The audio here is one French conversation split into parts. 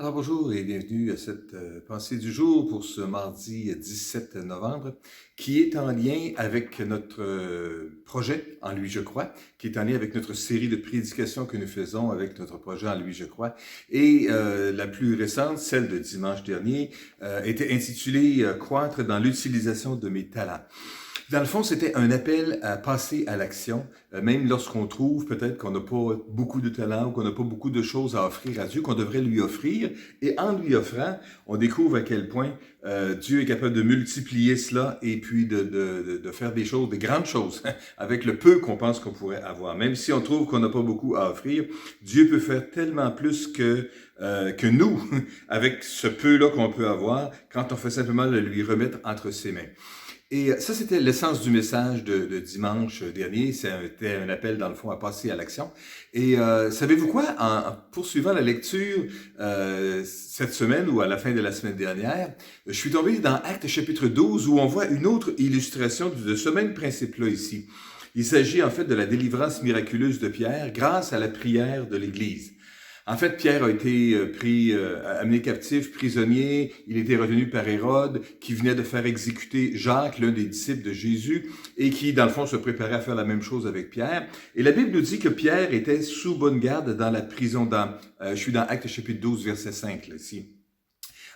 Alors bonjour et bienvenue à cette pensée du jour pour ce mardi 17 novembre qui est en lien avec notre projet En lui je crois, qui est en lien avec notre série de prédications que nous faisons avec notre projet En lui je crois. Et la plus récente, celle de dimanche dernier, était intitulée Croître dans l'utilisation de mes talents. Dans le fond, c'était un appel à passer à l'action, même lorsqu'on trouve peut-être qu'on n'a pas beaucoup de talent ou qu'on n'a pas beaucoup de choses à offrir à Dieu, qu'on devrait lui offrir. Et en lui offrant, on découvre à quel point Dieu est capable de multiplier cela et puis de faire des choses, des grandes choses, avec le peu qu'on pense qu'on pourrait avoir. Même si on trouve qu'on n'a pas beaucoup à offrir, Dieu peut faire tellement plus que nous, avec ce peu-là qu'on peut avoir, quand on fait simplement le lui remettre entre ses mains. Et ça, c'était l'essence du message de dimanche dernier. C'était un appel, dans le fond, à passer à l'action. Et savez-vous quoi? En poursuivant la lecture cette semaine ou à la fin de la semaine dernière, je suis tombé dans Actes chapitre 12 où on voit une autre illustration de ce même principe-là ici. Il s'agit en fait de la délivrance miraculeuse de Pierre grâce à la prière de l'Église. En fait, Pierre a été amené captif, prisonnier. Il était retenu par Hérode, qui venait de faire exécuter Jacques, l'un des disciples de Jésus, et qui, dans le fond, se préparait à faire la même chose avec Pierre. Et la Bible nous dit que Pierre était sous bonne garde dans la prison. Je suis dans Actes chapitre 12, verset 5, là, ici.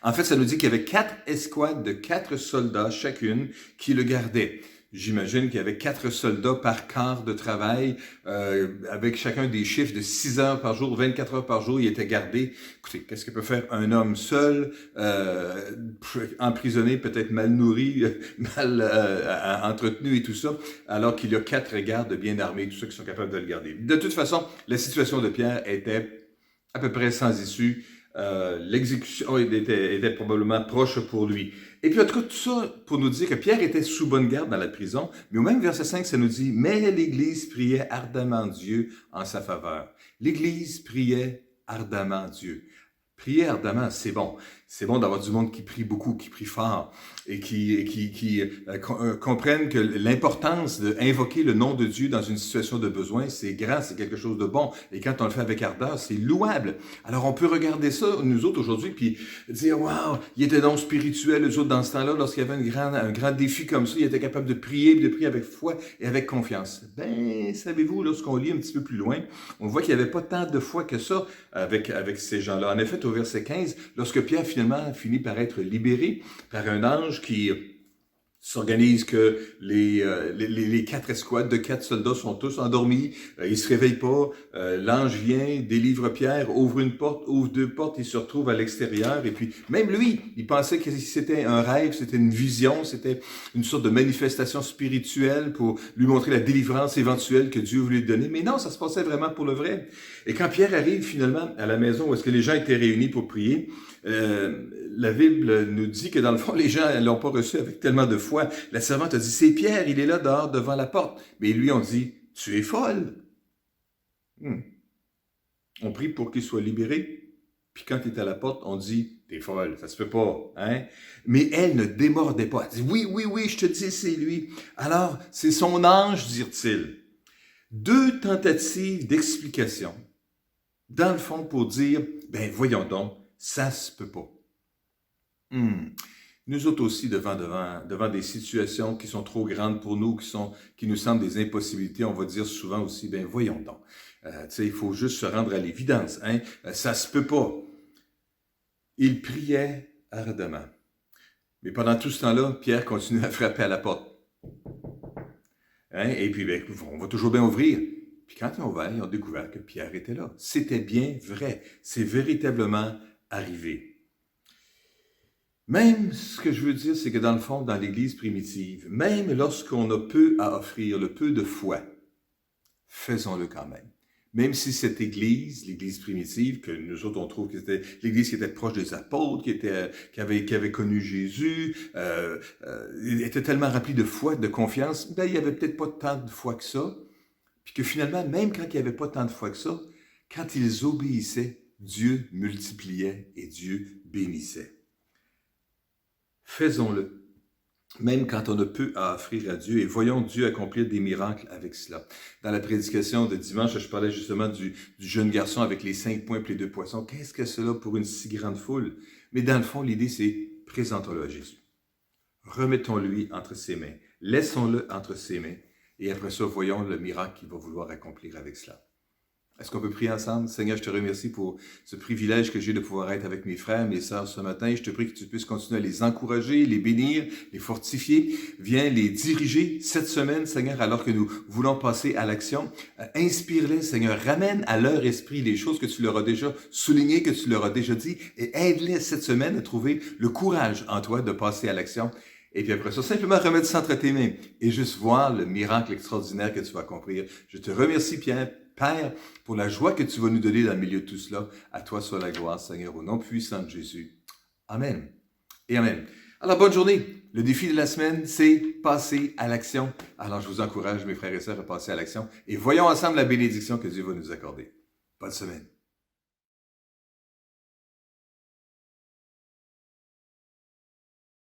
En fait, ça nous dit qu'il y avait 4 escouades de 4 soldats chacune qui le gardaient. J'imagine qu'il y avait 4 soldats par quart de travail, avec chacun des chiffres de 6 heures par jour, 24 heures par jour, il était gardé. Écoutez, qu'est-ce que peut faire un homme seul, emprisonné, peut-être mal nourri, mal entretenu et tout ça, alors qu'il y a 4 gardes bien armés, tous ceux qui sont capables de le garder. De toute façon, la situation de Pierre était à peu près sans issue. L'exécution était probablement proche pour lui. Et puis en tout cas, tout ça pour nous dire que Pierre était sous bonne garde dans la prison, mais au même verset 5, ça nous dit « Mais l'Église priait ardemment Dieu en sa faveur. » L'Église priait ardemment Dieu. Prier ardemment, c'est bon. C'est bon d'avoir du monde qui prie beaucoup, qui prie fort et qui comprennent que l'importance d'invoquer le nom de Dieu dans une situation de besoin, c'est grand, c'est quelque chose de bon. Et quand on le fait avec ardeur, c'est louable. Alors on peut regarder ça, nous autres aujourd'hui, puis dire, waouh, il était donc spirituel, eux autres dans ce temps-là, lorsqu'il y avait un grand défi comme ça, ils étaient capables de prier avec foi et avec confiance. Ben, savez-vous, lorsqu'on lit un petit peu plus loin, on voit qu'il n'y avait pas tant de foi que ça avec ces gens-là. En effet, au verset 15, lorsque Pierre finalement finit par être libéré par un ange qui s'organise que les 4 escouades de 4 soldats sont tous endormis, ils se réveillent pas, l'ange vient, délivre Pierre, ouvre une porte, ouvre 2 portes, il se retrouve à l'extérieur, et puis même lui, il pensait que c'était un rêve, c'était une vision, c'était une sorte de manifestation spirituelle pour lui montrer la délivrance éventuelle que Dieu voulait lui donner, mais non, ça se passait vraiment pour le vrai. Et quand Pierre arrive finalement à la maison où est-ce que les gens étaient réunis pour prier, la Bible nous dit que dans le fond, les gens ne l'ont pas reçu avec tellement de foi. La servante a dit, c'est Pierre, il est là dehors devant la porte. Mais lui, on dit, tu es folle. On prie pour qu'il soit libéré. Puis quand il est à la porte, on dit, t'es folle, ça se peut pas, hein? Mais elle ne démordait pas. Elle dit, oui, oui, oui, je te dis, c'est lui. Alors, c'est son ange, dirent-ils. 2 tentatives d'explication, dans le fond, pour dire, ben voyons donc, ça se peut pas. Nous autres aussi, devant des situations qui sont trop grandes pour nous, qui nous semblent des impossibilités, on va dire souvent aussi, ben voyons donc. Il faut juste se rendre à l'évidence. Hein? Ça se peut pas. Il priait ardemment. Mais pendant tout ce temps-là, Pierre continue à frapper à la porte. Hein? Et puis, ben, on va toujours bien ouvrir. Puis quand ils ont ouvert, ils ont découvert que Pierre était là. C'était bien vrai. C'est véritablement arrivé. Même, ce que je veux dire, c'est que dans le fond, dans l'Église primitive, même lorsqu'on a peu à offrir, le peu de foi, faisons-le quand même. Même si cette Église, l'Église primitive, que nous autres on trouve que c'était l'Église qui était proche des apôtres, qui avait connu Jésus, était tellement remplie de foi, de confiance, ben il y avait peut-être pas tant de foi que ça, puis que finalement, même quand il y avait pas tant de foi que ça, quand ils obéissaient, Dieu multipliait et Dieu bénissait. Faisons-le. même quand on a peu à offrir à Dieu, et voyons Dieu accomplir des miracles avec cela. Dans la prédication de dimanche, je parlais justement du jeune garçon avec les 5 points et les 2 poissons. Qu'est-ce que cela pour une si grande foule? Mais dans le fond, l'idée, c'est présentons-le à Jésus. Remettons-lui entre ses mains. Laissons-le entre ses mains. Et après ça, voyons le miracle qu'il va vouloir accomplir avec cela. Est-ce qu'on peut prier ensemble? Seigneur, je te remercie pour ce privilège que j'ai de pouvoir être avec mes frères, mes sœurs ce matin. Je te prie que tu puisses continuer à les encourager, les bénir, les fortifier. Viens les diriger cette semaine, Seigneur, alors que nous voulons passer à l'action. Inspire-les, Seigneur. Ramène à leur esprit les choses que tu leur as déjà soulignées, que tu leur as déjà dit, et aide-les cette semaine à trouver le courage en toi de passer à l'action. Et puis après ça, simplement remettre ça entre tes mains et juste voir le miracle extraordinaire que tu vas accomplir. Je te remercie, Pierre, Père, pour la joie que tu vas nous donner dans le milieu de tout cela. À toi soit la gloire, Seigneur, au nom puissant de Jésus. Amen. Et amen. Alors, bonne journée. Le défi de la semaine, c'est passer à l'action. Alors, je vous encourage, mes frères et sœurs, à passer à l'action. Et voyons ensemble la bénédiction que Dieu va nous accorder. Bonne semaine.